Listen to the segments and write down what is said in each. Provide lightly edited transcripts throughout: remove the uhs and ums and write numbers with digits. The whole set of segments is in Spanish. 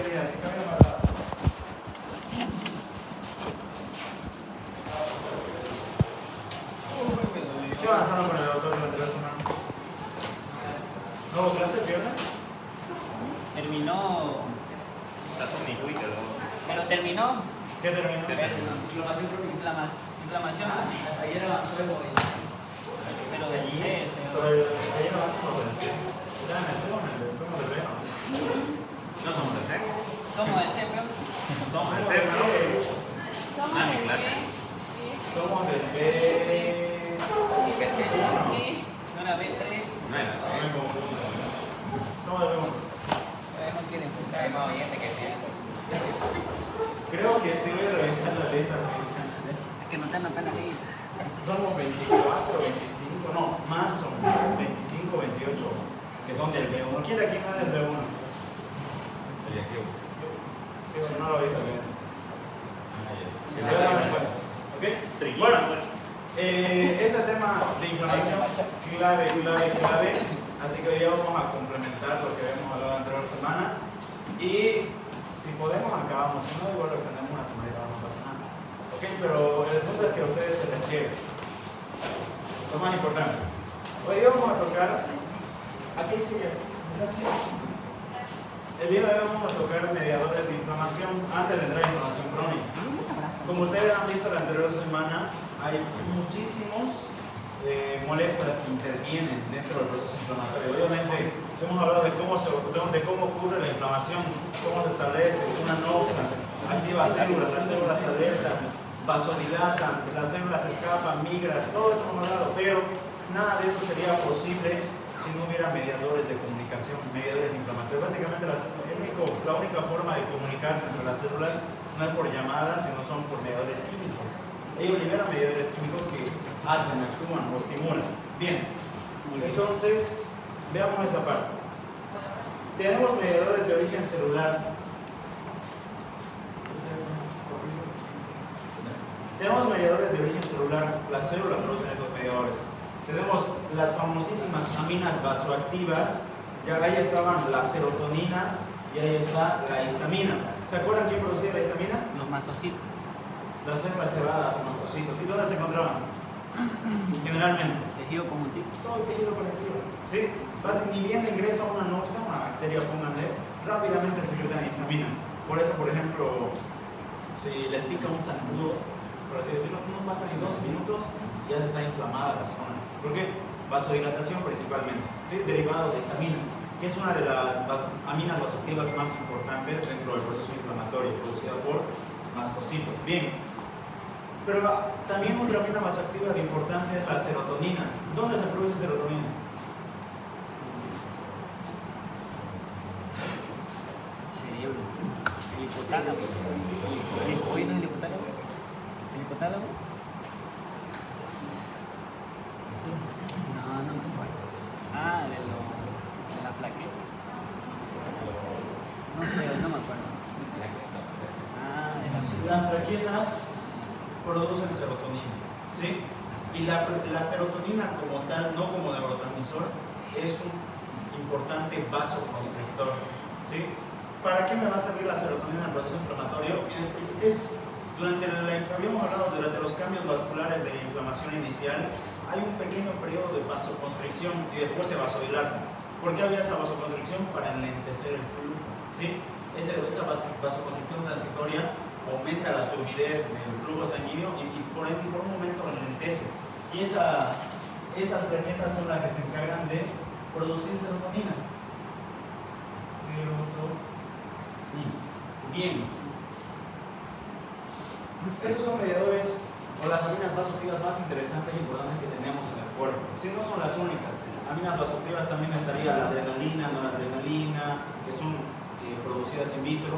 quiere ir así, camina para atrás. ¿Qué avanzaron con el autor durante la semana? ¿No hubo clase, pierna? Terminó. Pero terminó. ¿Qué terminó? Inflamación. Ayer avanzó el movimiento. Pero del C, Pero ayer avanzamos con el C. ¿Ya en el C o en el B? Somos del B, ¿no? No somos del C. somos del C, pero. Somos del C, pero. Somos Ah, del clase. Somos del B. No era B3. No era No me C. confundo. Somos del B1. No quieren Hay más oyente que tiene. Creo que sí voy a revisar la letra. Es que no te anotan la ley. Somos 24, 25, no, más son 25, 28, que son del B1. ¿Quién de aquí no es del B1? El activo. Sí, bueno, no lo vi también. Ah, Voy a darme cuenta. ¿Ok? Bueno, este tema de inflamación, clave. Así que hoy día vamos a complementar lo que habíamos hablado la anterior semana. Y si podemos, acabamos. Si no, igual lo extendemos una semanita, no pasa nada. ¿Ok? Pero el punto es que a ustedes se les llegue. Lo más importante. Hoy día vamos a tocar. Aquí hay sillas. El día de hoy vamos a tocar mediadores de inflamación antes de entrar a inflamación crónica. Como ustedes han visto la anterior semana, hay muchísimos moléculas que intervienen dentro del proceso inflamatorio. Obviamente hemos hablado de cómo ocurre la inflamación, cómo se establece una náusea, activa células, las células alertan, vasodilatan, las células escapan, migran, todo eso hemos hablado, pero nada de eso sería posible si no hubiera mediadores de comunicación, mediadores inflamatorios. Básicamente la única forma de comunicarse entre las células no es por llamadas, sino son por mediadores químicos. Ellos liberan mediadores químicos que hacen, actúan o estimulan. Bien, entonces veamos esa parte. Tenemos mediadores de origen celular. Tenemos mediadores de origen celular, las células producen esos mediadores. Tenemos las famosísimas aminas vasoactivas, ya ahí estaban la serotonina y ahí está la histamina. ¿Se acuerdan quién producía la histamina? Los mastocitos. Las células cerradas o mastocitos. ¿Y dónde se encontraban? Generalmente. Tejido conjuntivo. Todo el tejido conectivo. ¿Sí? Ni bien ingresa una náusea, una bacteria, pónganle, rápidamente secretan histamina. Por eso, por ejemplo, si les pica un zancudo, por así decirlo, no pasan ni 2 minutos, ya está inflamada la zona. ¿Por qué? Vasodilatación principalmente, ¿sí? Derivados de histamina, que es una de las aminas vasoactivas más importantes dentro del proceso inflamatorio, producida por mastocitos. Bien, pero también otra amina vasoactiva de importancia es la serotonina. ¿Dónde se produce serotonina? Cerebro. El hipotálamo. ¿Hoy no es el hipotálamo? ¿El hipotálamo? No me acuerdo. Ah, de la plaqueta. No sé, no me acuerdo. Ah, de la Las plaquetas producen serotonina, ¿sí? Y la serotonina como tal, no como neurotransmisor, es un importante vasoconstrictor, ¿sí? ¿Para qué me va a servir la serotonina en el proceso inflamatorio? Habíamos hablado durante los cambios vasculares de la inflamación inicial, hay un pequeño periodo de vasoconstricción y después se vasodilata. ¿Por qué había esa vasoconstricción? Para enlentecer el flujo, ¿sí? Esa vasoconstricción transitoria aumenta la turbidez del flujo sanguíneo y por un momento enlentece. Y estas plaquetas son las que se encargan de producir serotonina. Bien. Esos son mediadores o las aminas vasoactivas más interesantes e importantes que tenemos en el cuerpo. Si no son las únicas. Aminas vasoactivas también estaría la adrenalina, noradrenalina, que son producidas in vitro,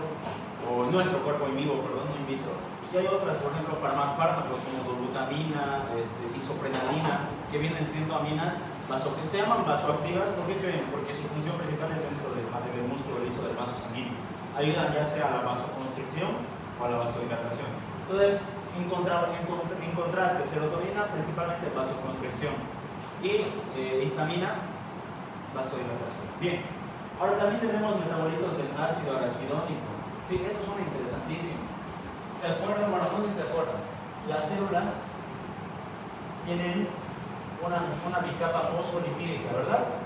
o en nuestro cuerpo in vivo, perdón, no in vitro. Y hay otras, por ejemplo, fármacos como glutamina, isoprenalina, que vienen siendo aminas vasoactivas. Se llaman vasoactivas, ¿por qué creen? Porque su función principal es dentro del músculo liso del vaso sanguíneo. Ayudan ya sea a la vasoconstricción o a la vasodilatación. Entonces, en contraste, serotonina, principalmente vasoconstricción, y histamina, vasodilatación. Bien, Ahora también tenemos metabolitos del ácido araquidónico. Sí, estos son interesantísimos. ¿Se acuerdan? Bueno, no sé si se acuerdan. Las células tienen una bicapa fosfolipídica, ¿verdad?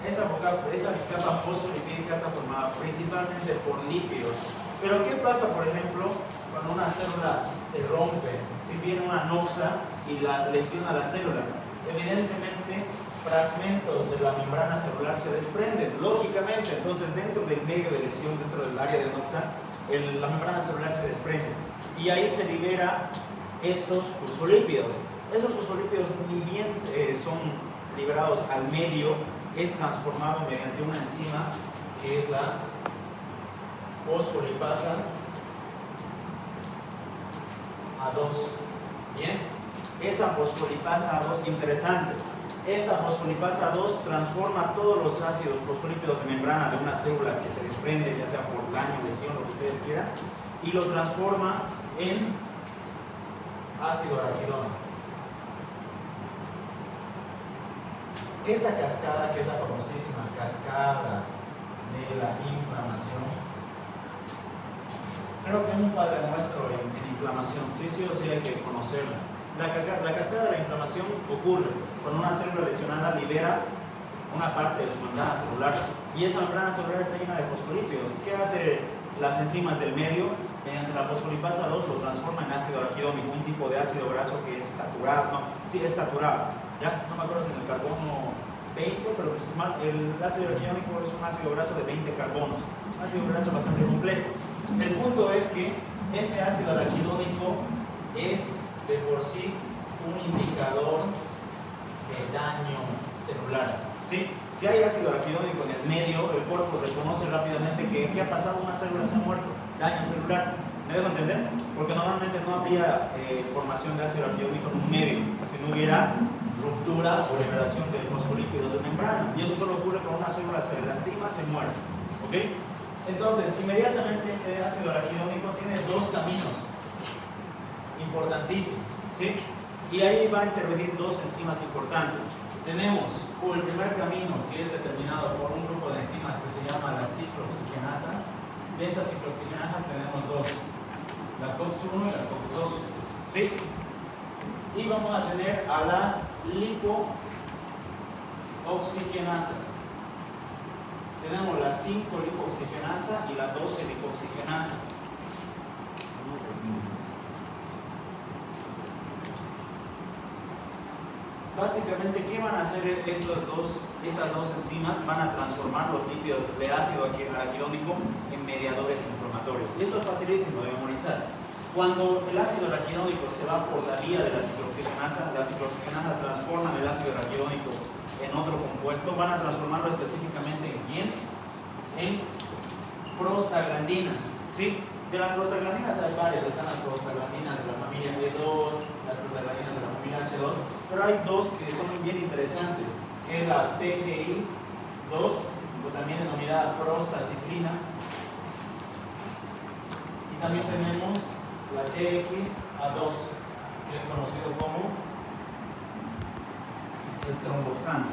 Esa bicapa fosfolipídica está formada principalmente por lípidos. Pero ¿qué pasa, por ejemplo, cuando una célula se rompe? Si viene una noxa y la lesiona la célula, evidentemente fragmentos de la membrana celular se desprenden, lógicamente. Entonces, dentro del medio de lesión, dentro del área de noxa, la membrana celular se desprende y ahí se libera estos fosfolípidos. Esos fosfolípidos, ni bien son liberados al medio, es transformado mediante una enzima que es la fosfolipasa A2. Bien, esa fosfolipasa A2, interesante. Esta fosfolipasa A2 transforma todos los ácidos fosfolípidos de membrana de una célula que se desprende, ya sea por daño, lesión, lo que ustedes quieran, y lo transforma en ácido araquidónico. Esta cascada, que es la famosísima cascada de la inflamación, creo que es un padre nuestro en inflamación, sí o sí hay que conocerla. La cascada de la inflamación ocurre cuando una célula lesionada libera una parte de su membrana celular y esa membrana celular está llena de fosfolípidos. ¿Qué hace las enzimas del medio? Mediante la fosfolipasa 2 lo transforma en ácido araquidónico, un tipo de ácido graso que es saturado. No, sí, es saturado. Ya no me acuerdo si en el carbono 20, pero el ácido araquidónico es un ácido graso de 20 carbonos. Un ácido graso bastante complejo. El punto es que este ácido araquidónico es de por sí un indicador de daño celular. ¿Sí? Si hay ácido araquidónico en el medio, el cuerpo reconoce rápidamente que ¿qué ha pasado? Una célula se ha muerto, daño celular. ¿Me dejo entender? Porque normalmente no habría formación de ácido araquidónico en un medio, si no hubiera ruptura o liberación de fosfolípidos de membrana. Y eso solo ocurre cuando una célula se lastima, se muere. ¿Ok? Entonces, inmediatamente este ácido araquidónico tiene dos caminos importantísimos, ¿sí? Y ahí va a intervenir dos enzimas importantes. Tenemos el primer camino, que es determinado por un grupo de enzimas que se llama las ciclooxigenasas. De estas ciclooxigenasas tenemos dos, la COX-1 y la COX-2, ¿sí? Y vamos a tener a las lipooxigenasas. Tenemos la 5-lipooxigenasa y la 12-lipooxigenasa. Básicamente, ¿qué van a hacer estas dos enzimas? Van a transformar los lípidos de ácido araquidónico en mediadores inflamatorios. Y esto es facilísimo de memorizar. Cuando el ácido araquidónico se va por la vía de la ciclooxigenasa transforman el ácido araquidónico en otro compuesto. Van a transformarlo específicamente ¿en quién? En prostaglandinas, ¿sí? De las prostaglandinas hay varias, están las prostaglandinas de la familia B2, las prostaglandinas de la familia H2, pero hay dos que son bien interesantes, que es la PGI2, o también denominada prostaciclina, y también tenemos la TXA2, que es conocido como el tromboxano.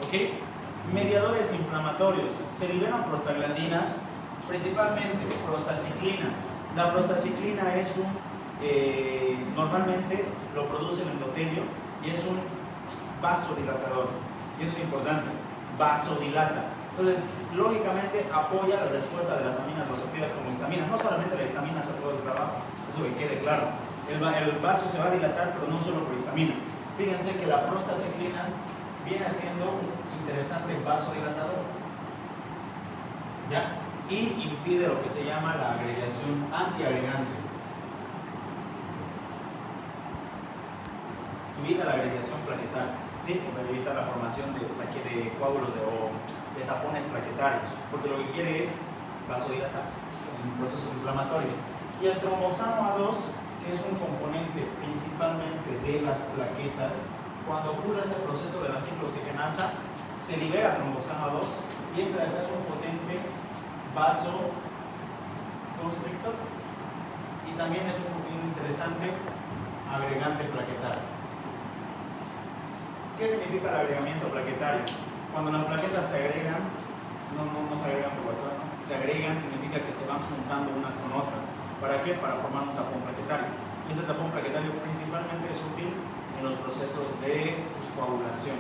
¿Ok? Mediadores inflamatorios. Se liberan prostaglandinas, principalmente prostaciclina. La prostaciclina es normalmente lo produce el endotelio y es un vasodilatador. Y eso es importante, vasodilata. Entonces, lógicamente apoya la respuesta de las aminas vasoactivas como histamina. No solamente la histamina hace todo el trabajo, eso que quede claro. El vaso se va a dilatar, pero no solo por histamina. Fíjense que la prostaciclina viene siendo un interesante vasodilatador. ¿Ya? Y impide lo que se llama la agregación antiagregante. Evita la agregación plaquetaria, ¿sí? Evita la formación de coágulos o de tapones plaquetarios, porque lo que quiere es vasodilatarse en procesos inflamatorios. Y el tromboxano A2, que es un componente principalmente de las plaquetas, cuando ocurre este proceso de la ciclooxigenasa, se libera tromboxano A2 y este de acá es un potente vasoconstrictor y también es un interesante agregante plaquetario. ¿Qué significa el agregamiento plaquetario? Cuando las plaquetas se agregan, no se agregan por WhatsApp, ¿no? Se agregan significa que se van juntando unas con otras. ¿Para qué? Para formar un tapón plaquetario. Y este tapón plaquetario principalmente es útil en los procesos de coagulación.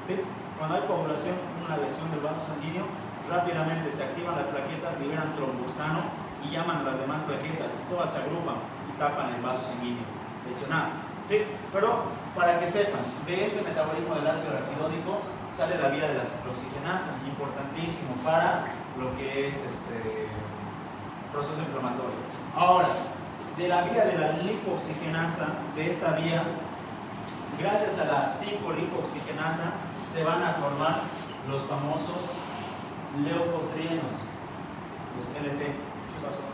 ¿Sí? Cuando hay coagulación, una lesión del vaso sanguíneo, rápidamente se activan las plaquetas, liberan tromboxano y llaman a las demás plaquetas. Todas se agrupan y tapan el vaso sanguíneo lesionado. ¿Sí? Pero para que sepan, de este metabolismo del ácido araquidónico sale la vía de la ciclooxigenasa, importantísimo para lo que es proceso inflamatorio. Ahora, de la vía de la lipoxigenasa, de esta vía, gracias a la 5-lipoxigenasa, se van a formar los famosos leucotrienos, los LT. ¿Qué pasó?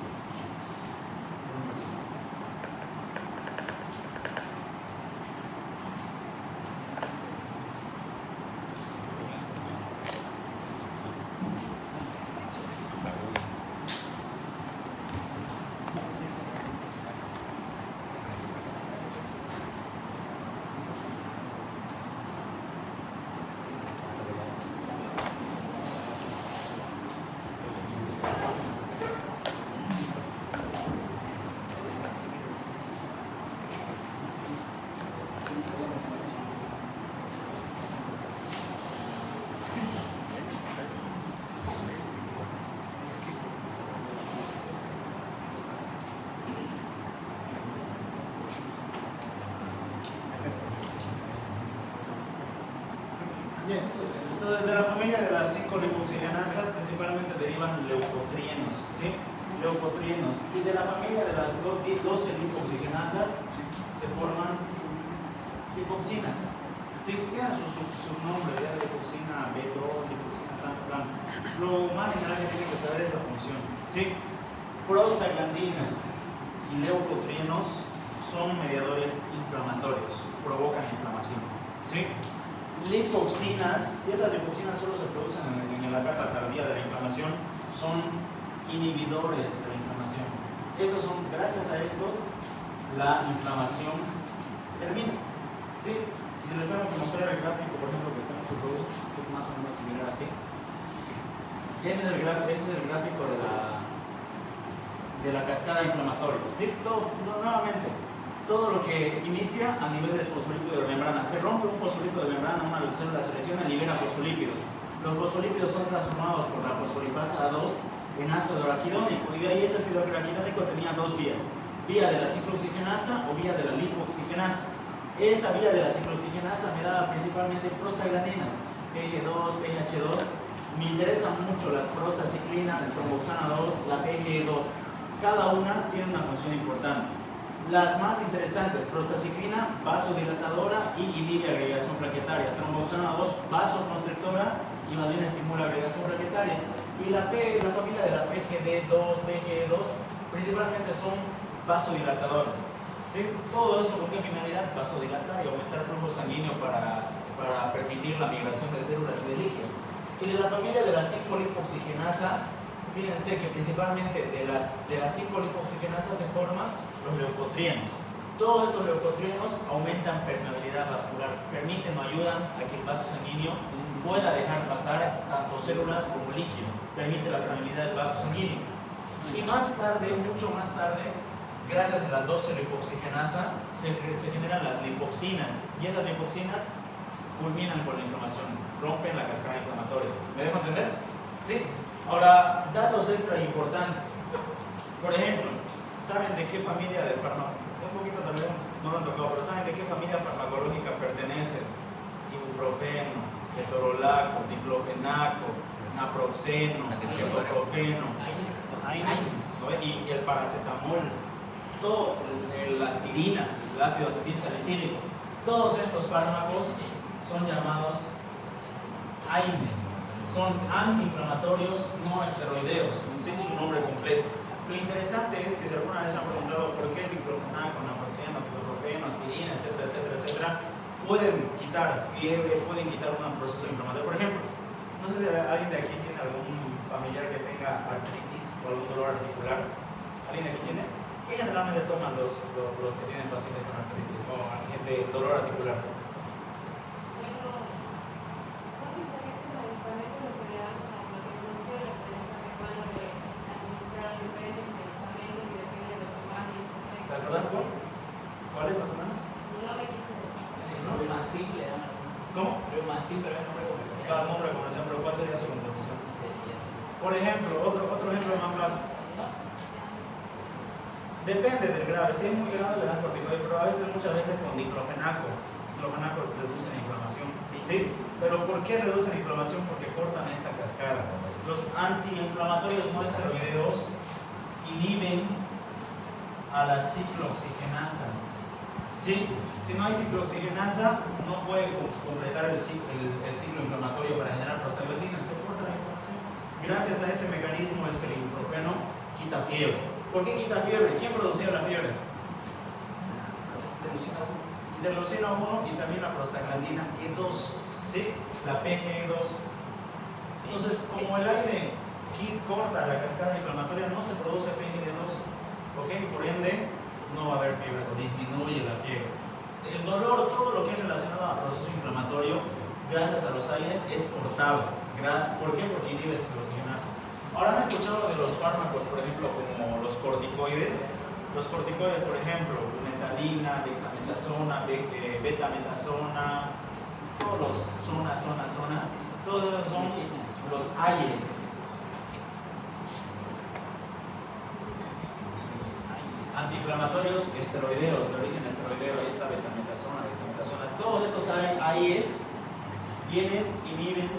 Bien, entonces de la familia de las 5-lipoxigenasas principalmente derivan leucotrienos, ¿sí? Leucotrienos. Y de la familia de las 12-lipoxigenasas se forman lipoxinas. ¿Sí? Tienen su nombre, ya lipoxina B2, lipoxina tal. Lo más general que tienen que saber es la función. ¿Sí? Prostaglandinas y leucotrienos son mediadores inflamatorios, provocan inflamación. ¿Sí? Lipoxinas, y estas lipoxinas solo se producen en la etapa tardía de la inflamación, son inhibidores de la inflamación. Estos son, gracias a estos, la inflamación termina. ¿Sí? Y si les tengo que mostrar el gráfico, por ejemplo, que está en su producto, que es más o menos similar así. Ese es el gráfico de la cascada inflamatoria. ¿Sí? Nuevamente, todo lo que inicia a nivel de fosfolípido de membrana. Se rompe un fosfolípido de membrana, una célula se lesiona y libera fosfolípidos. Los fosfolípidos son transformados por la fosfolipasa A2 en ácido araquidónico. Y de ahí ese ácido araquidónico tenía dos vías. Vía de la ciclooxigenasa o vía de la lipoxigenasa. Esa vía de la ciclooxigenasa me daba principalmente prostaglandinas, PG2, PH2. Me interesan mucho las prostaciclina, el tromboxana 2, la PGE2. Cada una tiene una función importante. Las más interesantes, prostaciclina, vasodilatadora y inhibe agregación plaquetaria. Tromboxana 2, vasoconstrictora y más bien estimula agregación plaquetaria. Y la familia de la PGD2, PGE2, principalmente son vasodilatadoras. ¿Sí? Todo eso con qué finalidad? Vasodilatar y aumentar el flujo sanguíneo para permitir la migración de células y de líquido. Y de la familia de la 5-lipoxigenasa, fíjense que principalmente de las 5-lipoxigenasas se forman los leucotrienos. Todos estos leucotrienos aumentan permeabilidad vascular, permiten o ayudan a que el vaso sanguíneo pueda dejar pasar tanto células como líquido, permite la permeabilidad del vaso sanguíneo. Y más tarde, mucho más tarde, gracias a la 12-lipoxigenasa, se generan las lipoxinas, y esas lipoxinas culminan con la inflamación, rompen la cascada inflamatoria. ¿Me dejo entender? ¿Sí? Ahora, datos extra importantes. Por ejemplo, ¿saben de qué familia de fármacos? Un poquito tal vez no lo han tocado, pero ¿saben de qué familia farmacológica pertenece? Ibuprofeno, ketorolaco, diclofenaco, naproxeno, ketoprofeno, y el paracetamol, todo, la aspirina, el ácido acetilsalicílico. Todos estos fármacos son llamados AINES. Son antiinflamatorios no esteroideos, ¿sí? Su nombre completo. Lo interesante es que si alguna vez han preguntado por qué el diclofenaco, naproxeno, ketoprofeno, aspirina, etcétera, pueden quitar fiebre, pueden quitar un proceso inflamatorio. Por ejemplo, no sé si alguien de aquí tiene algún familiar que tenga artritis o algún dolor articular. ¿Alguien de aquí tiene? ¿Qué generalmente toman los que tienen pacientes con artritis o gente dolor articular? ¿verdad? ¿Cuál es más o menos? El más simple, ¿no? ¿Cómo? El más simple es el nombre comercial. Claro, nombre comercial, pero ¿cuál sería su composición? No sé, ya. Por ejemplo, otro ejemplo más fácil. Depende del grave. Si es muy grave le dan corticoide, pero a veces, muchas veces con diclofenaco. Diclofenaco reduce la inflamación. ¿Sí? Pero ¿por qué reduce la inflamación? Porque cortan esta cascada. Los antiinflamatorios no esteroideos inhiben a la ciclooxigenasa. ¿Sí? Si no hay ciclooxigenasa, no puede completar el ciclo inflamatorio para generar prostaglandina. Se corta la inflamación. Gracias a ese mecanismo es que el ibuprofeno quita fiebre. ¿Por qué quita fiebre? ¿Quién producía la fiebre? Interleucina 1 y también la prostaglandina E2, ¿sí? La PGE2. Entonces, como el aire corta la cascada inflamatoria, no se produce PGE2, ¿ok? Por ende, no va a haber fiebre o disminuye la fiebre. El dolor, todo lo que es relacionado al proceso inflamatorio, gracias a los aires, es cortado. ¿Por qué? Porque inhibe ciclooxigenasa. Ahora han escuchado de los fármacos, por ejemplo, como los corticoides. Los corticoides, por ejemplo, metadina, dexametasona, betametasona, todos los zona, todos esos son los AIES. Antiinflamatorios esteroideos, de origen esteroideo, ahí está betametasona, dexametasona. Todos estos AIES vienen, inhiben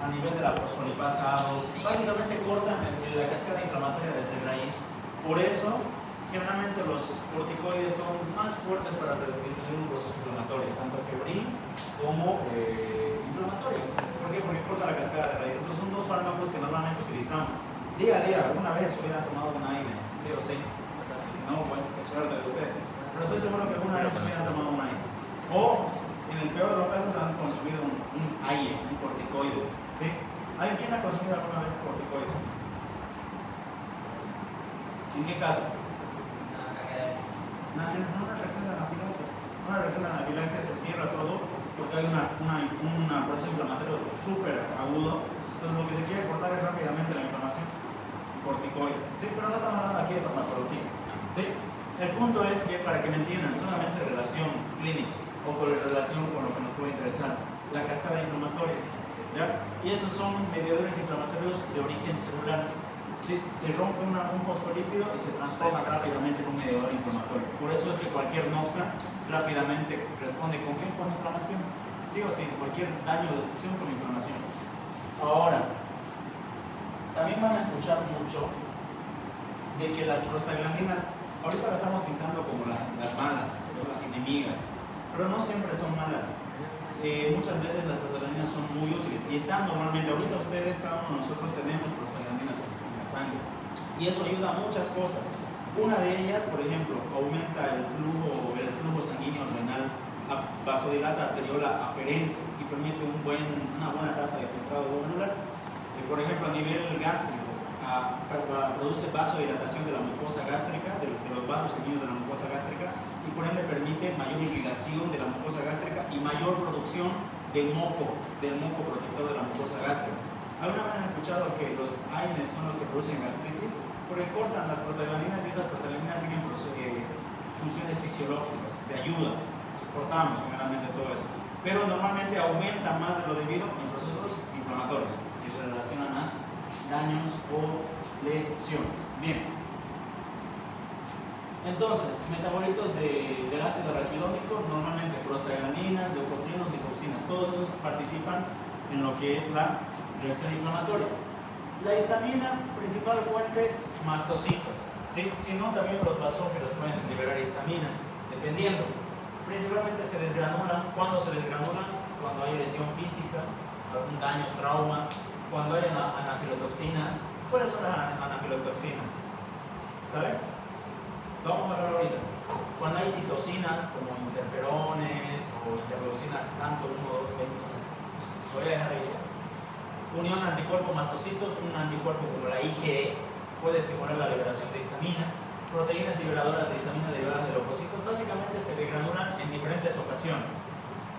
a nivel de la fosfolipasa A2, básicamente cortan la cascada inflamatoria desde raíz. Por eso, generalmente los corticoides son más fuertes para disminuir un proceso inflamatorio, tanto febril como inflamatorio. ¿Por qué? Porque corta la cascada de raíz. Entonces son dos fármacos que normalmente utilizamos día a día. Alguna vez hubieran tomado un AINE, sí o sí. Si no, bueno, qué suerte de usted. Pero estoy seguro que alguna vez hubieran tomado un AINE. O, en el peor de los casos, han consumido un AIE, un corticoide. ¿Sí? ¿Quién ha consumido alguna vez corticoide? ¿En qué caso? Una reacción de anafilaxia. Una reacción de anafilaxia se cierra todo porque hay un proceso inflamatorio súper agudo. Entonces lo que se quiere cortar es rápidamente la inflamación. Corticoide. ¿Sí? Pero no estamos hablando aquí de farmacología. ¿Sí? El punto es que, para que me entiendan, solamente relación clínica o con relación con lo que nos puede interesar, la cascada inflamatoria. ¿Ya? Y estos son mediadores inflamatorios de origen celular. ¿Sí? Se rompe un fosfolípido y se transforma rápidamente en un mediador inflamatorio. Por eso es que cualquier noxa rápidamente responde ¿con qué? Con inflamación. Sí o sí, cualquier daño o destrucción con inflamación. Ahora, también van a escuchar mucho de que las prostaglandinas, ahorita las estamos pintando como las malas, las enemigas, pero no siempre son malas. Muchas veces las prostaglandinas son muy útiles y están normalmente, ahorita ustedes, cada uno de nosotros tenemos prostaglandinas en la sangre y eso ayuda a muchas cosas. Una de ellas, por ejemplo, aumenta el flujo sanguíneo renal, vasodilata arteriola aferente y permite una buena tasa de filtrado glomerular. Por ejemplo, a nivel gástrico, produce vasodilatación de la mucosa gástrica, de los vasos sanguíneos de la mucosa gástrica, y por ende permite mayor irrigación de la mucosa gástrica y mayor producción del moco protector de la mucosa gástrica. ¿Alguna vez han escuchado que los AINES son los que producen gastritis? Porque cortan las prostaglandinas y estas prostaglandinas tienen funciones fisiológicas de ayuda. Cortamos generalmente todo eso. Pero normalmente aumenta más de lo debido en procesos inflamatorios que se relacionan a daños o lesiones. Bien. Entonces, metabolitos del ácido araquidónico, normalmente prostaglandinas, leucotrienos, leucocinas, todos esos participan en lo que es la reacción inflamatoria. La histamina, principal fuente, mastocitos. ¿Sí? Si no, también los basófilos pueden liberar histamina, dependiendo. Principalmente se desgranulan. ¿Cuándo se desgranulan? Cuando hay lesión física, algún daño, trauma, cuando hay anafilotoxinas. ¿Cuáles son las anafilotoxinas? ¿Saben? Vamos a hablar ahorita. Cuando hay citocinas como interferones o interleucinas, tanto 1, 2, 20, no sé. Voy a dejar ahí. Unión anticuerpo-mastocitos, un anticuerpo como la IgE puede estimular la liberación de histamina. Proteínas liberadoras de histamina derivadas de leucocitos básicamente se degranulan en diferentes ocasiones.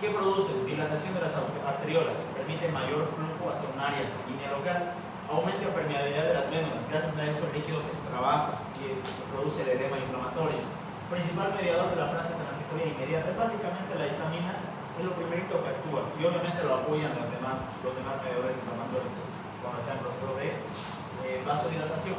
¿Qué producen? Dilatación de las arteriolas, permite mayor flujo hacia un área sanguínea local. Aumenta la permeabilidad de las médulas, gracias a eso el líquido se extravasa y produce el edema inflamatorio. Principal mediador de la fase transitoria inmediata. Es básicamente la histamina, es lo primerito que actúa. Y obviamente lo apoyan los demás mediadores inflamatorios cuando está en proceso de vasodilatación.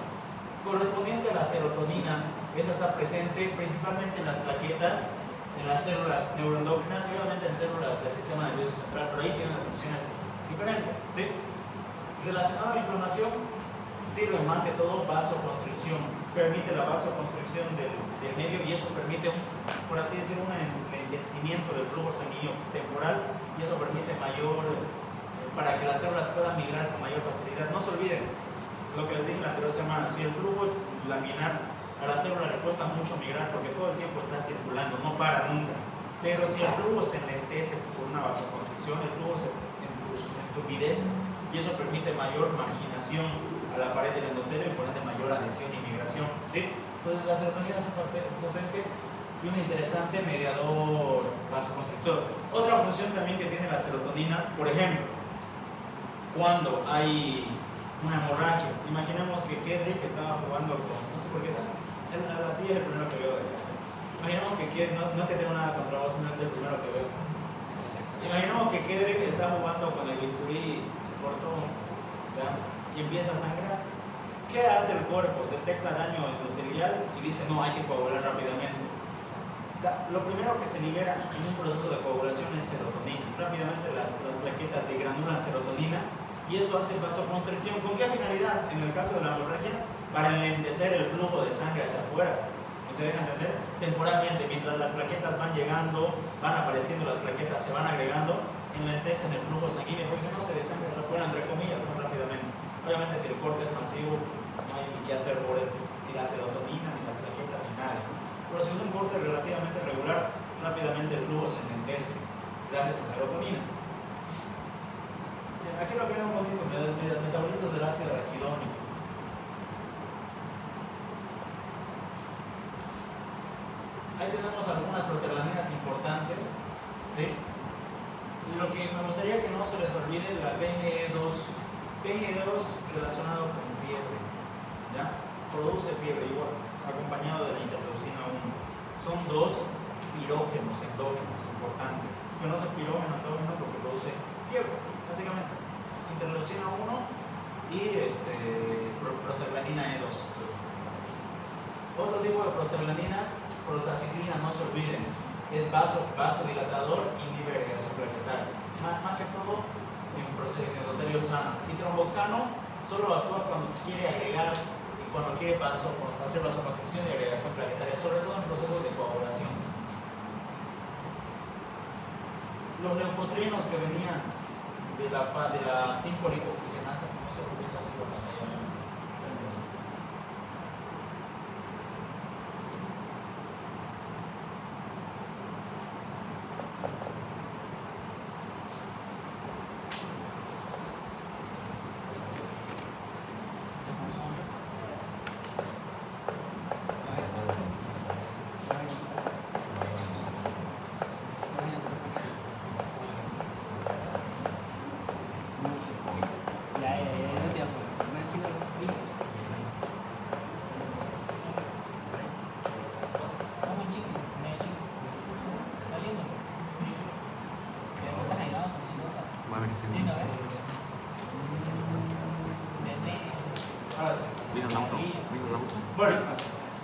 Correspondiente a la serotonina, esa está presente principalmente en las plaquetas, en las células neuroendocrinas y obviamente en células del sistema nervioso central, pero ahí tienen funciones diferentes, ¿sí? Relacionado a la inflamación, sirve más que todo vasoconstricción, permite la vasoconstricción del medio y eso permite, por así decirlo, un enlentecimiento del flujo sanguíneo temporal y eso permite mayor, para que las células puedan migrar con mayor facilidad. No se olviden lo que les dije la anterior semana, si el flujo es laminar, a la célula le cuesta mucho migrar porque todo el tiempo está circulando, no para nunca. Pero si el flujo se enlentece por una vasoconstricción, el flujo se enturbidece y eso permite mayor marginación a la pared del endotelio y por ende mayor adhesión y migración, ¿sí? Entonces la serotonina es un potente y un interesante mediador vasoconstrictor. Otra función también que tiene la serotonina, por ejemplo, cuando hay una hemorragia, imaginemos que Kedrick estaba jugando con, no sé por qué, la tía es el primero que veo de acá. Imaginemos que no que tengo nada contra vos, sino es el primero que veo. Imaginemos que Kedrick está jugando con el bisturí, se cortó, ¿ya? Y empieza a sangrar. ¿Qué hace el cuerpo? Detecta daño endotelial y dice no, hay que coagular rápidamente. Lo primero que se libera en un proceso de coagulación es serotonina. Rápidamente las plaquetas degranulan serotonina y eso hace vasoconstricción. ¿Con qué finalidad? En el caso de la hemorragia, para enlentecer el flujo de sangre hacia afuera. ¿Se deja entender? Temporalmente, mientras las plaquetas van llegando, van apareciendo las plaquetas, se van agregando, enlentecen el flujo sanguíneo, porque si no se desangra, bueno, entre comillas, más rápidamente. Obviamente si el corte es masivo, no hay ni qué hacer por él, ni la serotonina, ni las plaquetas, ni nada. Pero si es un corte relativamente regular, rápidamente el flujo se enlentece, gracias a la serotonina. Bien, aquí lo que vemos un poquito, metabolismos del ácido araquidónico. Ahí tenemos algunas prostaglandinas importantes, ¿sí? Lo que me gustaría que no se les olvide la PGE2. PGE2 relacionado con fiebre, ¿ya? Produce fiebre igual, acompañado de la interleucina 1. Son dos pirógenos endógenos importantes. Se conoce pirógeno endógeno porque produce fiebre, básicamente. Interleucina 1 y prostaglandina E2. Otro tipo de prostaglandinas, prostaciclina, no se olviden, es vasodilatador y inhibe agregación plaquetaria. Más que todo en endotelios sanos. Y tromboxano solo actúa cuando quiere agregar y cuando quiere hacer vasoconstricción y agregación plaquetaria, sobre todo en procesos de coagulación. Los leucotrienos que venían de la 5-lipoxigenasa, no se olviden así la pantalla. Bueno,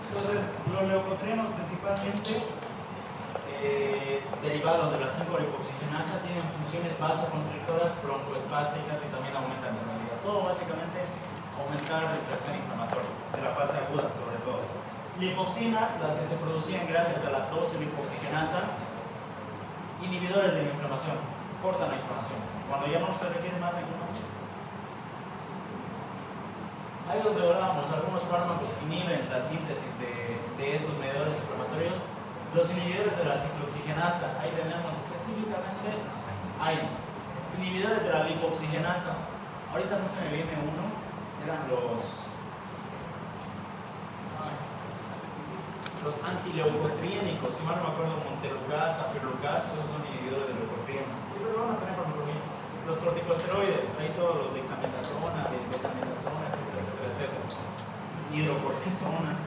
entonces los leucotrienos principalmente derivados de la 5-lipoxigenasa tienen funciones vasoconstrictoras, broncoespásticas y también aumentan la mortalidad. Todo básicamente aumentar la retracción inflamatoria de la fase aguda sobre todo. Lipoxinas, las que se producían gracias a la 12-lipoxigenasa, inhibidores de la inflamación, cortan la inflamación. Cuando ya no se requiere más la inflamación. Ahí donde hablábamos, algunos fármacos que inhiben la síntesis de estos mediadores inflamatorios, los inhibidores de la ciclooxigenasa, ahí tenemos específicamente AINES. Inhibidores de la lipoxigenasa, ahorita no se me viene uno, eran los antileucotriénicos, si mal no me acuerdo, montelukasa, firlukasa, esos son inhibidores de leucotrieno. Y luego van a tener farmacología. Los corticosteroides, ahí todos los dexametasona, betamethasona, etcétera. Hidrocortisona.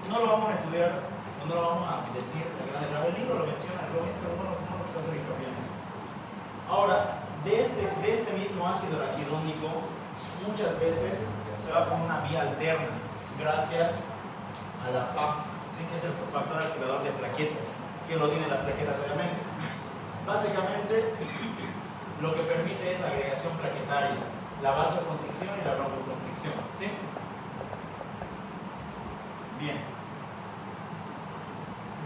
No lo vamos a estudiar No lo vamos a decir a grandes rasgos. El libro lo menciona, pero no lo quiero hacer hincapié en eso. Ahora, de este mismo ácido araquidónico, muchas veces se va por una vía alterna, gracias a la PAF, ¿sí? Que es el factor activador de plaquetas, que lo tienen las plaquetas obviamente. Básicamente, lo que permite es la agregación plaquetaria, la vasoconstricción y la broncoconstricción, ¿sí? Bien.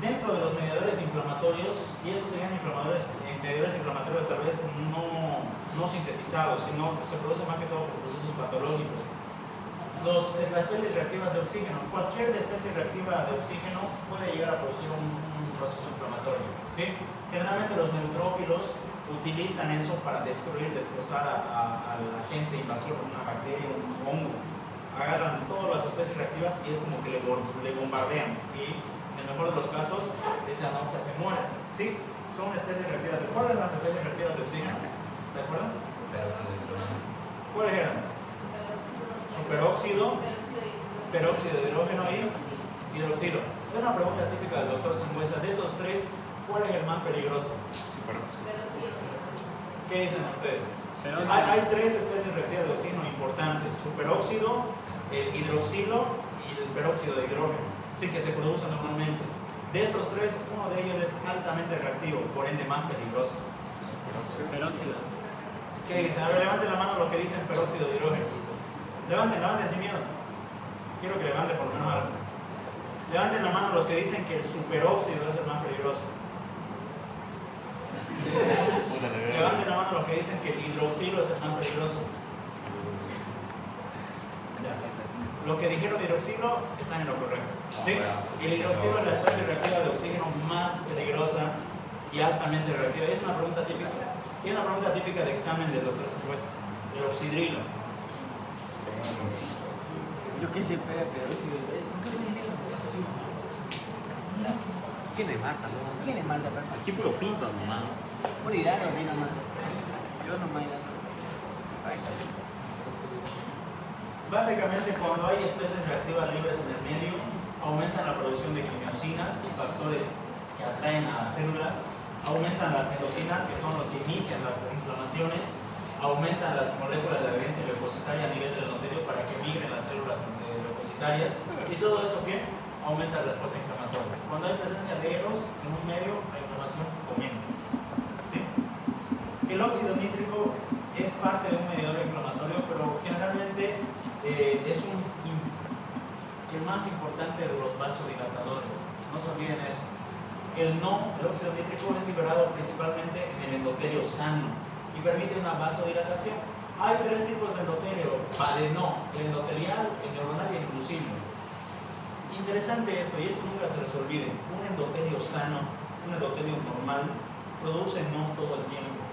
Dentro de los mediadores inflamatorios, y estos serían mediadores inflamatorios tal vez no sintetizados, sino se producen más que todo por procesos patológicos. Las especies reactivas de oxígeno, cualquier especie reactiva de oxígeno puede llegar a producir un proceso inflamatorio, ¿sí? Generalmente los neutrófilos utilizan eso para destrozar al agente invasor, una bacteria, un hongo. Agarran todas las especies reactivas y es como que le bombardean. Y en el mejor de los casos, esa anoxia se muere, ¿sí? Son especies reactivas. ¿Cuáles eran las especies reactivas de oxígeno? ¿Se acuerdan? ¿Cuáles eran? Superóxido, peróxido de hidrógeno y hidroxilo. Es una pregunta típica del doctor Sangüesa. De esos tres, ¿cuál es el más peligroso? ¿Qué dicen ustedes? Hay tres especies reactivas de oxígeno importantes: superóxido, el hidroxilo y el peróxido de hidrógeno, sí, que se producen normalmente. De esos tres, uno de ellos es altamente reactivo, por ende más peligroso. Peróxido. ¿Qué dicen? A ver, levanten la mano los que dicen peróxido de hidrógeno. Levanten sin miedo. Quiero que levanten por lo menos algo. Levanten la mano los que dicen que el superóxido es el más peligroso. Levanten la mano los que dicen que el hidroxilo es el más peligroso. Ya. Los que dijeron hidroxilo están en lo correcto, ¿sí? Y el hidroxilo es la especie reactiva de oxígeno más peligrosa y altamente reactiva. Es una pregunta típica. Y es una pregunta típica de examen del doctor Sangüesa, el oxidrilo. Yo qué sé, peróxido. ¿Quién es Marta? ¿Quién es Marta? Aquí puro pinto, hermano. Por irán, no viene más. Yo no me irán. Básicamente, cuando hay especies reactivas libres en el medio, aumentan la producción de quimiosinas, factores que atraen a las células, aumentan las endocinas, que son los que inician las inflamaciones, aumentan las moléculas de adherencia leucocitaria a nivel del endotelio para que migren las células leucocitarias, y todo eso que aumenta la respuesta inflamatoria. Cuando hay presencia de eros en un medio, la inflamación aumenta, ¿sí? El óxido nítrico es parte de un mediador inflamatorio, pero generalmente es el más importante de los vasodilatadores. No se olviden eso. El óxido nítrico es liberado principalmente en el endotelio sano y permite una vasodilatación. Hay tres tipos de endotelio: el endotelial, el neuronal y el inclusivo. Interesante esto, y esto nunca se les olvide. Un endotelio sano, un endotelio normal, produce no todo el tiempo.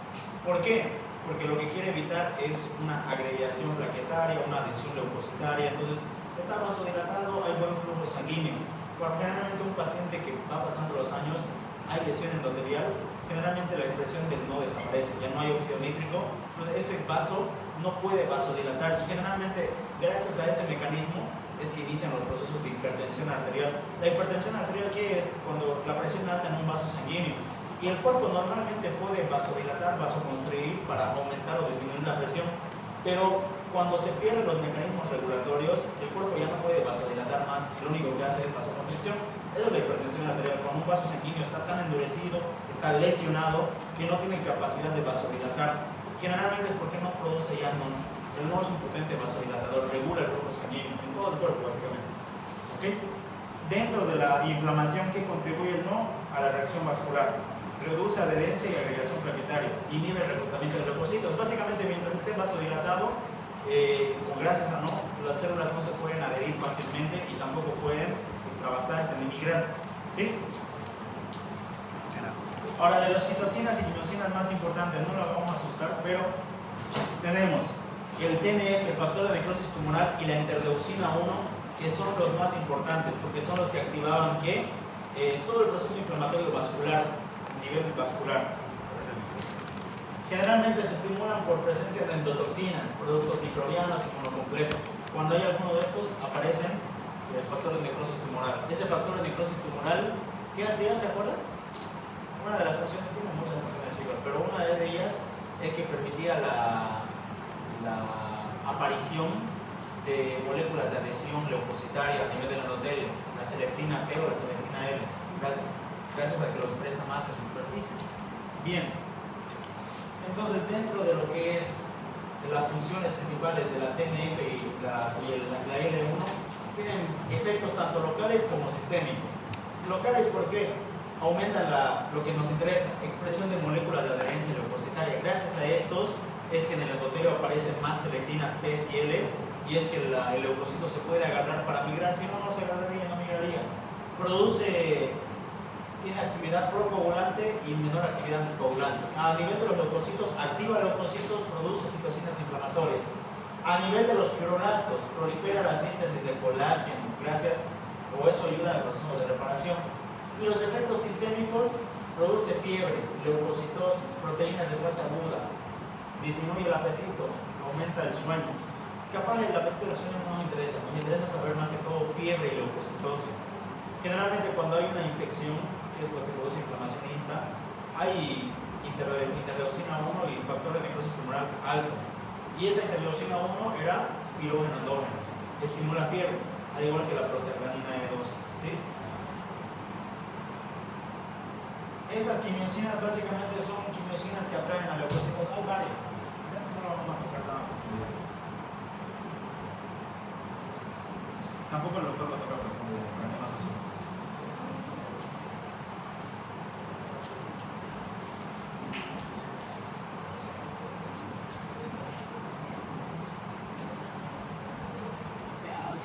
¿Por qué? Porque lo que quiere evitar es una agregación plaquetaria, una adhesión leucocitaria. Entonces, está vasodilatado, hay buen flujo sanguíneo. Cuando generalmente un paciente que va pasando los años, hay lesión endotelial, generalmente la expresión del no desaparece, ya no hay óxido nítrico, entonces ese vaso no puede vasodilatar, y generalmente gracias a ese mecanismo es que inician los procesos de hipertensión arterial. La hipertensión arterial, ¿qué es? Cuando la presión alta en un vaso sanguíneo, y el cuerpo normalmente puede vasodilatar, vasoconstricir para aumentar o disminuir la presión, pero cuando se pierden los mecanismos regulatorios, el cuerpo ya no puede vasodilatar más, lo único que hace es vasoconstricción. Eso es la hipertensión arterial, cuando un vaso sanguíneo está tan endurecido, está lesionado, que no tiene capacidad de vasodilatar. Generalmente es porque no produce ya no. El no es un potente vasodilatador, regula el flujo sanguíneo en todo el cuerpo básicamente. ¿Okay? Dentro de la inflamación, ¿qué contribuye el no? A la reacción vascular. Reduce adherencia y agregación plaquetaria, inhibe el reclutamiento de leucocitos. Básicamente, mientras esté vasodilatado, o gracias a no, las células no se pueden adherir fácilmente y tampoco pueden extravasarse ni migrar, ¿sí? Ahora, de las citocinas y quimiosinas más importantes, no las vamos a asustar, pero tenemos el TNF, el factor de necrosis tumoral, y la interleucina 1, que son los más importantes, porque son los que activaban todo el proceso inflamatorio vascular, a nivel vascular. Generalmente se estimulan por presencia de endotoxinas, productos microbianos y monocomplejos. Cuando hay alguno de estos, aparecen el factor de necrosis tumoral. Ese factor de necrosis tumoral, ¿qué hacía? ¿Se acuerdan? Una de las funciones, tiene muchas funciones, chicos, pero una de ellas es que permitía la aparición de moléculas de adhesión leucocitaria a nivel del endotelio, la selectina P o la selectina L, gracias a que lo expresa más en superficie. Bien, entonces dentro de lo que es de las funciones principales de la TNF y la L1, tienen efectos tanto locales como sistémicos. Locales, ¿por qué? Aumentan lo que nos interesa, expresión de moléculas de adherencia leucocitaria. Gracias a estos es que en el endotelio aparecen más selectinas P y L, y es que el leucocito se puede agarrar para migrar, si no, no se agarraría, no migraría. Tiene actividad procoagulante y menor actividad anticoagulante. A nivel de los leucocitos, activa leucocitos, produce citocinas inflamatorias. A nivel de los fibroblastos, prolifera la síntesis de colágeno, o eso ayuda al proceso de reparación. Y los efectos sistémicos, produce fiebre, leucocitosis, proteínas de fase aguda, disminuye el apetito, aumenta el sueño. Capaz el apetito y el sueño no nos interesa saber más que todo fiebre y leucocitosis. Generalmente cuando hay una infección, que es lo que produce inflamacionista, hay interleucina 1 y factor de necrosis tumoral alto. Y esa interleucina 1 era pirógeno endógeno, estimula fiebre, al igual que la prostaglandina E2. ¿Sí? Estas quimiosinas básicamente son quimiosinas que atraen a leucocitos. Hay varias. Ya no lo vamos a tocar tan a profundidad. Tampoco el doctor lo toca a profundidad, para que más así.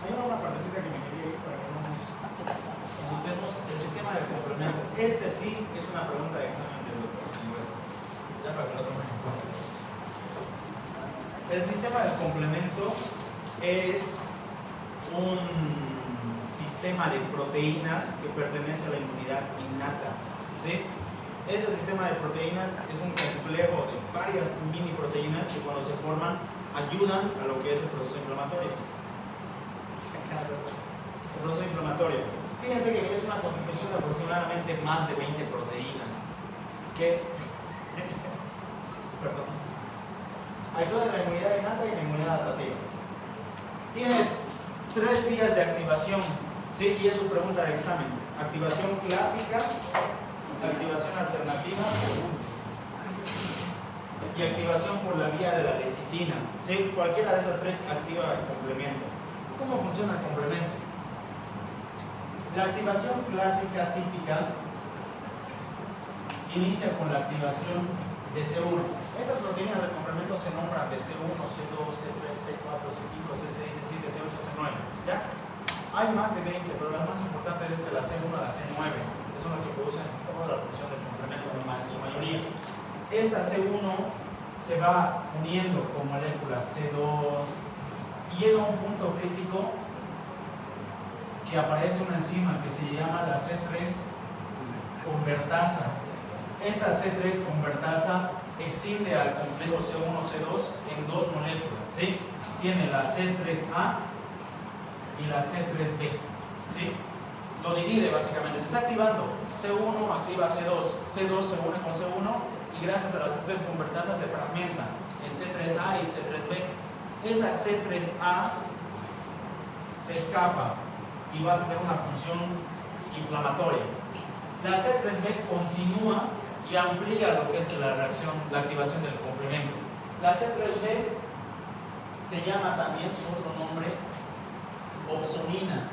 Hay una partecita que me quería ir para que vamos el sistema del complemento. Este sí es una pregunta de examen del doctor Singüesa. Ya para que lo tomen en cuenta. El sistema del complemento es un sistema de proteínas que pertenece a la inmunidad innata. ¿Sí? Este sistema de proteínas es un complejo de varias mini proteínas que cuando se forman ayudan a lo que es el proceso inflamatorio. El proceso inflamatorio. Fíjense que es una constitución de aproximadamente más de 20 proteínas. Perdón. Ayuda en la inmunidad innata y en la inmunidad adaptativa. Tiene 3 vías de activación, ¿sí? Y eso es pregunta de examen. Activación clásica, activación alternativa y activación por la vía de la lecitina. ¿Sí? Cualquiera de esas 3 activa el complemento. ¿Cómo funciona el complemento? La activación clásica típica inicia con la activación de C1. Estas proteínas del complemento se nombran de C1, C2, C3, C4, C5, C6, C7, C8, C9. ¿Ya? Hay más de 20, pero las más importantes es de la C1 a la C9, que son las que producen toda la función del complemento normal en su mayoría. Esta C1 se va uniendo con moléculas C2 y llega a un punto crítico que aparece una enzima que se llama la C3 convertasa. Esta C3 convertasa extiende al complejo C1-C2 en 2 moléculas. ¿Sí? Tiene la C3A y la C3B. ¿Sí? Lo divide básicamente. Se está activando. C1 activa C2. C2 se une con C1 y gracias a la C3 convertasa se fragmenta en C3A y C3B. Esa C3A se escapa y va a tener una función inflamatoria. La C3B continúa y amplía lo que es la reacción, la activación del complemento. La C3B se llama también, su otro nombre, opsonina.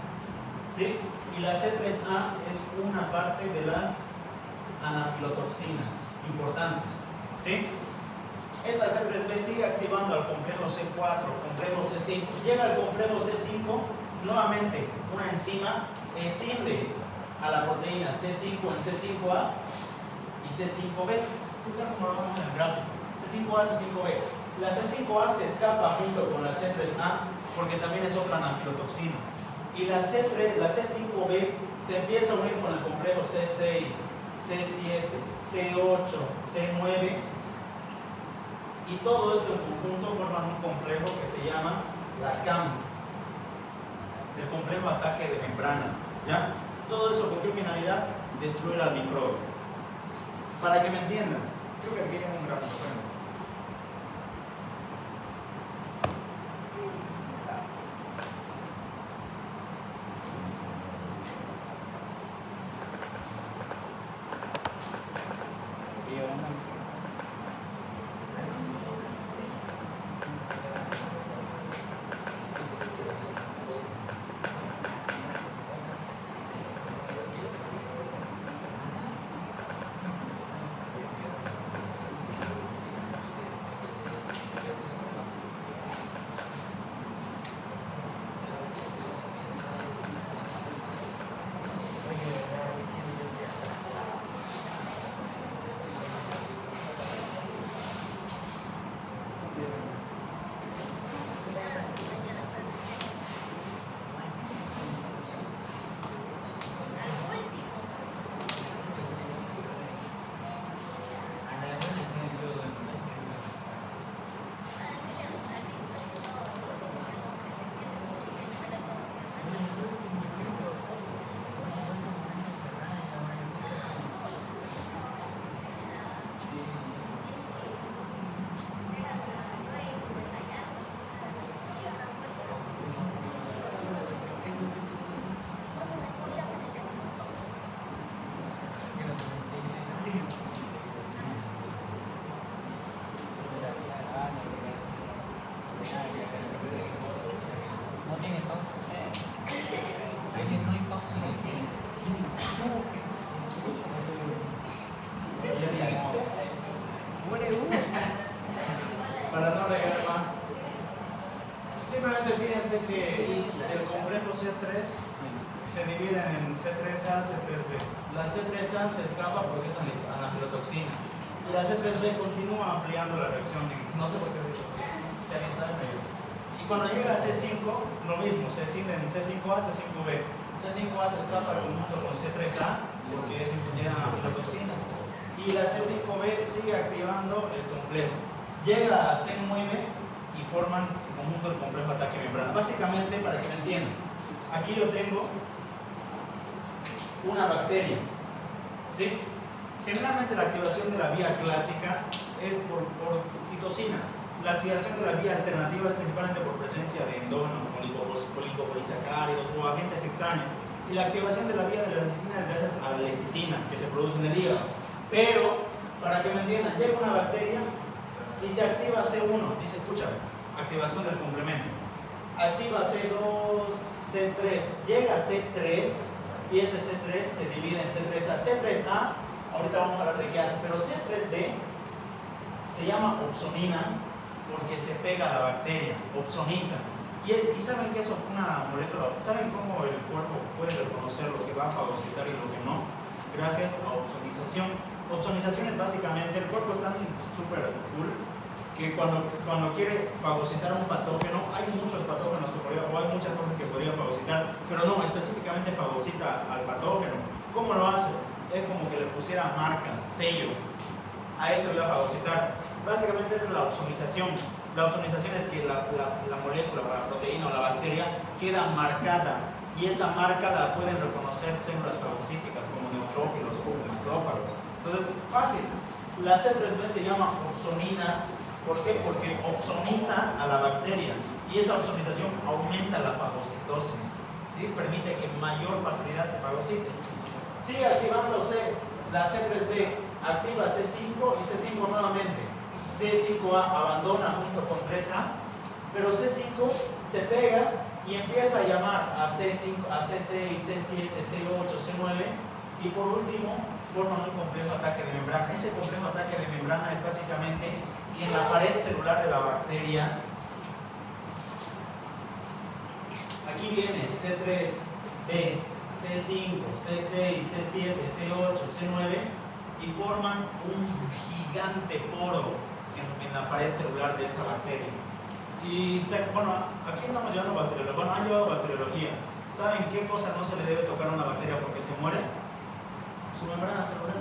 ¿Sí? Y la C3A es una parte de las anafilotoxinas importantes. ¿Sí? Esta C3B sigue activando al complejo C4, complejo C5. Llega al complejo C5, nuevamente una enzima escinde a la proteína C5 en C5A y C5B. Como lo vemos en el gráfico. C5A, C5B. La C5A se escapa junto con la C3A porque también es otra anafilotoxina. Y la C5B se empieza a unir con el complejo C6, C7, C8, C9 y todo esto en conjunto forman un complejo que se llama la CAM. del complejo ataque de membrana. ¿Ya? Todo eso, ¿con qué finalidad? Destruir al microbio. Para que me entiendan, creo que aquí tienen un gráfico. Para no regar más, simplemente fíjense que el complejo C3 se divide en C3A, C3B. La C3A se escapa porque es anafilotoxina y la C3B continúa ampliando la reacción. No sé por qué se hizo así. Si alguien sabe, me ayuda. Y cuando llega a C5, lo mismo, se cinden en C5A, C5B. C5A se escapa junto con C3A porque es ingeniera anafilotoxina. Y la C5B sigue activando el complejo. Llega a C9 y forman en conjunto el complejo ataque membrana. Básicamente, para que me entiendan, aquí yo tengo una bacteria, ¿sí? Generalmente la activación de la vía clásica es por citocinas. La activación de la vía alternativa es principalmente por presencia de endógenos como lipopolisacáridos o agentes extraños. Y la activación de la vía de la lecitina es gracias a la lecitina que se produce en el hígado. Pero, para que me entiendan, llega una bacteria y se activa C1, dice, escucha, activación del complemento. Activa C2, C3, llega C3 y este C3 se divide en C3A. C3A, ahorita vamos a hablar de qué hace, pero C3D se llama opsonina porque se pega a la bacteria, opsoniza. Y saben que eso es una molécula, ¿saben cómo el cuerpo puede reconocer lo que va a fagocitar y lo que no? Gracias a opsonización. Opsonización es básicamente, el cuerpo es tan súper cool que cuando quiere fagocitar a un patógeno, hay muchos patógenos que podría, o hay muchas cosas que podría fagocitar, pero no, específicamente fagocita al patógeno. ¿Cómo lo hace? Es como que le pusiera marca, sello, a esto voy a fagocitar. Básicamente es la opsonización. La opsonización es que la molécula, la proteína o la bacteria queda marcada y esa marca la pueden reconocer células fagocíticas como neutrófilos o macrófagos. Entonces, fácil. La C3B se llama opsonina. ¿Por qué? Porque opsoniza a la bacteria y esa opsonización aumenta la fagocitosis y permite que mayor facilidad se fagocite. Sigue activándose la C3B, activa C5 y C5 nuevamente. C5A abandona junto con 3A, pero C5 se pega y empieza a llamar a C5, a C6, C7, C8, C9 y por último forman un complejo ataque de membrana. Ese complejo ataque de membrana es básicamente que en la pared celular de la bacteria, aquí viene C3B, C5, C6, C7, C8, C9 y forman un gigante poro en la pared celular de esa bacteria. Y bueno, aquí estamos llevando bacteriología. Bueno, han llevado bacteriología. ¿Saben qué cosa no se le debe tocar a una bacteria porque se muere? Su membrana celular.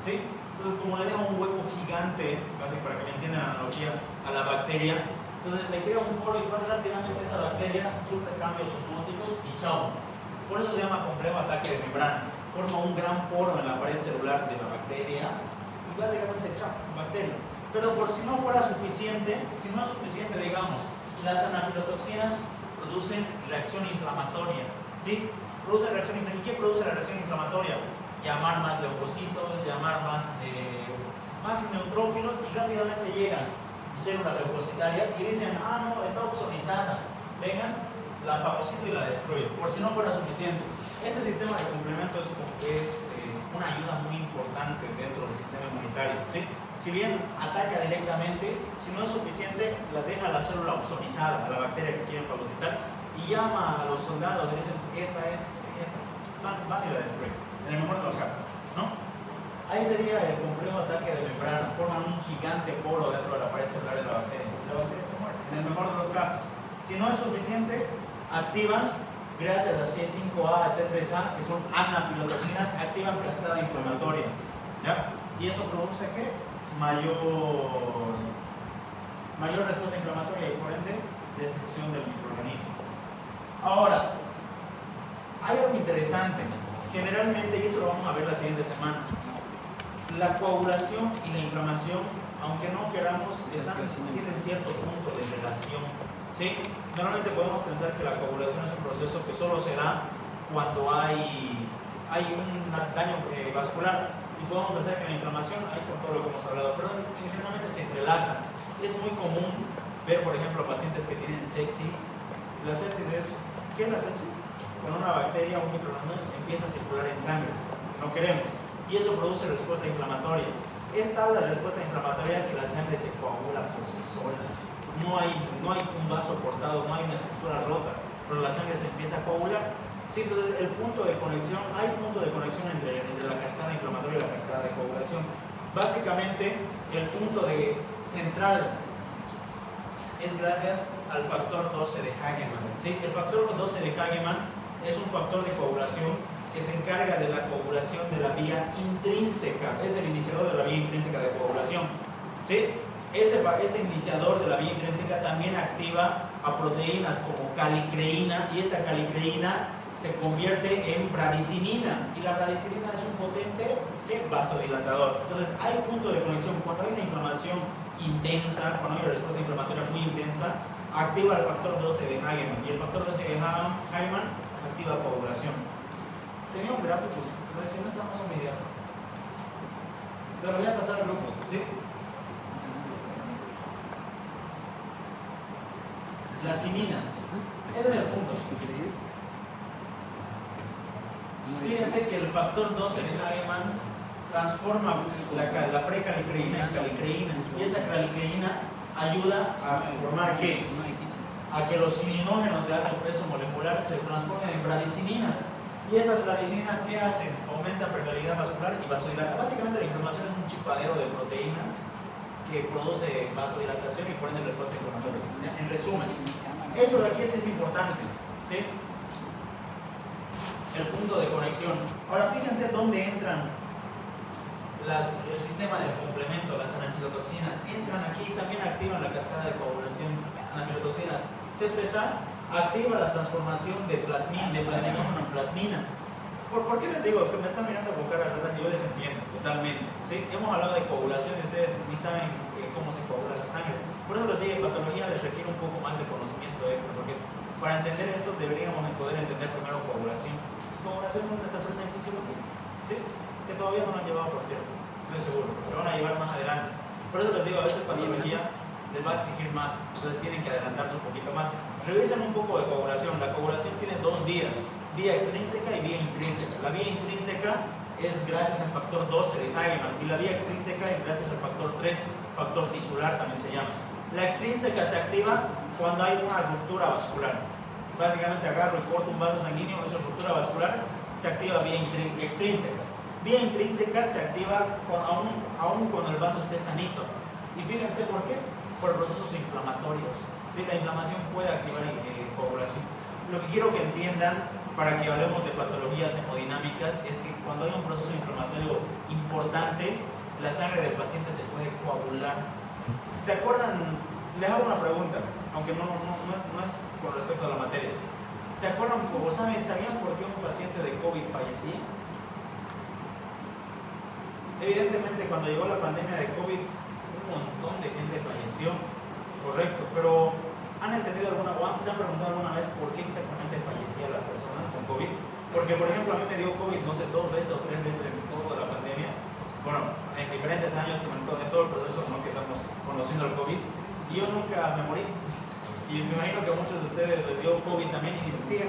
¿Sí? Entonces, como le deja un hueco gigante, casi para que me entiendan la analogía, a la bacteria, Entonces le crea un poro y rápidamente esta bacteria sufre cambios osmóticos y chao. Por eso se llama complejo ataque de membrana. Forma un gran poro en la pared celular de la bacteria y básicamente chao, bacteria. Pero por si no fuera suficiente, si no es suficiente, digamos, las anafilotoxinas producen reacción inflamatoria, ¿sí? Produce reacción inflamatoria. ¿Y qué produce la reacción inflamatoria? Llamar más leucocitos, llamar más neutrófilos y rápidamente llegan células leucocitarias y dicen, ah no, está opsonizada, vengan, la fagocito y la destruyo, por si no fuera suficiente. Este sistema de complemento es una ayuda muy importante dentro del sistema inmunitario, ¿sí? Si bien ataca directamente, si no es suficiente, la deja la célula opsonizada, a la bacteria que quieren fagocitar, y llama a los soldados y dicen, esta es, van y la destruyen, en el mejor de los casos, ¿no? Ahí sería el complejo ataque de membrana, forman un gigante poro dentro de la pared celular de la bacteria se muere, en el mejor de los casos. Si no es suficiente, activan, gracias a C5A, C3A, que son anafilotoxinas, activan cascada inflamatoria, ¿ya? Y eso produce ¿qué? Mayor respuesta inflamatoria y por ende destrucción del microorganismo. Ahora, hay algo interesante, generalmente, y esto lo vamos a ver la siguiente semana, la coagulación y la inflamación, aunque no queramos, tienen cierto punto de relación, ¿sí? Normalmente podemos pensar que la coagulación es un proceso que solo se da cuando hay un daño vascular, y podemos pensar que la inflamación hay con todo lo que hemos hablado, pero generalmente se entrelazan. Es muy común ver, por ejemplo, pacientes que tienen sepsis. La sepsis es, ¿qué es la sepsis? Cuando una bacteria o un microorganismo empieza a circular en sangre, no queremos, y eso produce respuesta inflamatoria. Es tal la respuesta inflamatoria que la sangre se coagula por sí sola. No hay un vaso cortado, no hay una estructura rota, pero la sangre se empieza a coagular. Sí, entonces hay punto de conexión entre la cascada inflamatoria y la cascada de coagulación. Básicamente, el punto central es gracias al factor 12 de Hagemann. ¿Sí? El factor 12 de Hagemann es un factor de coagulación que se encarga de la coagulación de la vía intrínseca, es el iniciador de la vía intrínseca de coagulación, ¿sí? Ese iniciador de la vía intrínseca también activa a proteínas como calicreína, y esta calicreína se convierte en bradicinina, y la bradicinina es un potente vasodilatador. Entonces hay punto de conexión. Cuando hay una inflamación intensa, cuando hay una respuesta inflamatoria muy intensa, activa el factor 12 de Hagemann, y el factor 12 de Hagemann activa coagulación. Tenía un gráfico, pero si no estamos a media. Pero voy a pasar al grupo, ¿sí? Las cininas. Ese es el punto. Fíjense que el factor 12 de Hagemann transforma la precalicreína en calicreína, y esa calicreína ayuda a formar ¿qué? A que los cininógenos de alto peso molecular se transformen en bradicinina. Y estas bradicininas, ¿qué hacen? Aumentan permeabilidad vascular y vasodilatan. Básicamente la inflamación es un chipadero de proteínas que produce vasodilatación y por ende respuesta inflamatoria. En resumen, eso de aquí es importante, ¿sí? El punto de conexión. Ahora fíjense dónde entran el sistema del complemento, las anafilotoxinas. Entran aquí y también activan la cascada de coagulación anafilotoxina. C3A activa la transformación de plasminógeno en plasmina. ¿Por qué les digo? Que me están mirando con cara raras y yo les entiendo totalmente, ¿sí? Hemos hablado de coagulación y ustedes ni saben cómo se coagula la sangre. Por eso les digo, patología les requiere un poco más de conocimiento extra, porque para entender esto deberíamos poder entender primero coagulación. Coagulación es una sorpresa en fisiología, ¿sí? Que todavía no lo han llevado, por cierto, estoy seguro, pero van a llevar más adelante. Por eso les digo, a veces patología les va a exigir más, entonces tienen que adelantarse un poquito más. Revisen un poco de coagulación. La coagulación tiene dos vías, vía extrínseca y vía intrínseca. La vía intrínseca es gracias al factor 12 de Hagemann, y la vía extrínseca es gracias al factor 3, factor tisular también se llama. La extrínseca se activa cuando hay una ruptura vascular. Básicamente agarro y corto un vaso sanguíneo, eso es ruptura vascular, se activa vía extrínseca. Vía intrínseca se activa aún cuando el vaso esté sanito. Y fíjense por qué, por procesos inflamatorios. ¿Sí? La inflamación puede activar coagulación. Lo que quiero que entiendan para que hablemos de patologías hemodinámicas es que cuando hay un proceso inflamatorio importante, la sangre del paciente se puede coagular. ¿Se acuerdan Les hago una pregunta, aunque no es con respecto a la materia. ¿Se acuerdan o sabían por qué un paciente de COVID fallecía? Evidentemente, cuando llegó la pandemia de COVID, un montón de gente falleció, correcto, pero ¿han entendido alguna o se han preguntado alguna vez por qué exactamente fallecían las personas con COVID? Porque, por ejemplo, a mí me dio COVID, no sé, 2 veces o 3 veces en toda la pandemia. Bueno, en diferentes años, en todo el proceso, ¿no?, que estamos conociendo el COVID, y yo nunca me morí. Y me imagino que a muchos de ustedes les dio COVID también y siguen